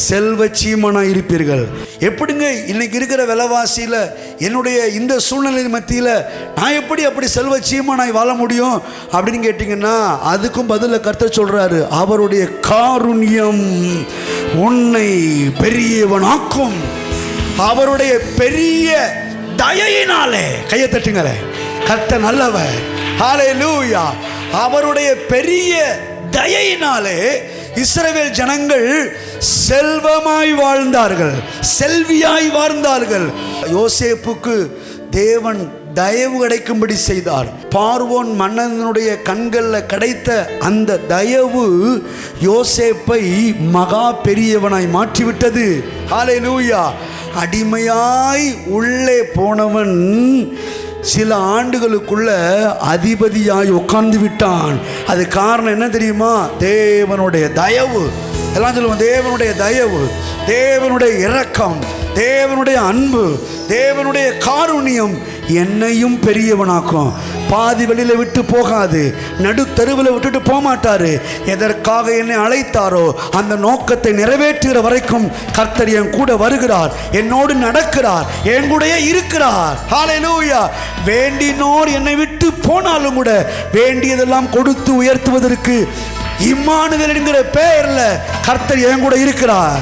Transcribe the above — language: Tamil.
செல்வச்சீமனாய் இருப்பீர்கள். எப்படிங்க இன்னைக்கு இருக்கிற விலைவாசியில் என்னுடைய இந்த சூழ்நிலை மத்தியில் நான் எப்படி அப்படி செல்வச்சீமனாய் வாழ முடியும் அப்படின்னு கேட்டிங்கன்னா, அதுக்கும் பதில கர்த்தர் சொல்கிறாரு, அவருடைய காருண்யம் உன்னை பெரியவனாக்கும். அவருடைய பெரிய தயையினாலே, கையை தட்டுங்களே, கர்த்தர் நல்லவர். ஹல்லேலூயா. அவருடைய பெரிய தயையினாலே இஸ்ரவேல் ஜனங்கள் செல்வமாய் வாழ்ந்தார்கள், செல்வியாய் வாழ்ந்தார்கள். யோசேப்புக்கு தேவன் தயவு கிடைக்கும்படி செய்தார். பார்வோன் மன்னனுடைய கண்களில் கிடைத்த அந்த தயவு யோசேப்பை மகா பெரியவனாய் மாற்றிவிட்டது. ஹல்லேலூயா. அடிமையாய் உள்ளே போனவன் சில ஆண்டுகளுக்குள்ள அதிபதியாய் உட்கார்ந்து விட்டான். அது காரணம் என்ன தெரியுமா? தேவனுடைய தயவு. எல்லாம் சொல்லுவோம், தேவனுடைய தயவு, தேவனுடைய இரக்கம், தேவனுடைய அன்பு, தேவனுடைய காருண்யம் என்னையும் பெரியவனாக்கும். பாதி வெளியில விட்டு போகாது, நடுத்தருவில் விட்டுட்டு போக மாட்டாரு. எதற்காக என்னை அழைத்தாரோ அந்த நோக்கத்தை நிறைவேற்றுகிற வரைக்கும் கர்த்தர் என் கூட வருகிறார், என்னோடு நடக்கிறார், என் கூடயே இருக்கிறார். ஹல்லேலூயா. வேண்டினோர் என்னை விட்டு போனாலும் கூட வேண்டியதெல்லாம் கொடுத்து உயர்த்துவதற்கு இம்மானுவேல் என்கிற பெயர்ல கர்த்தர் என் கூட இருக்கிறார்.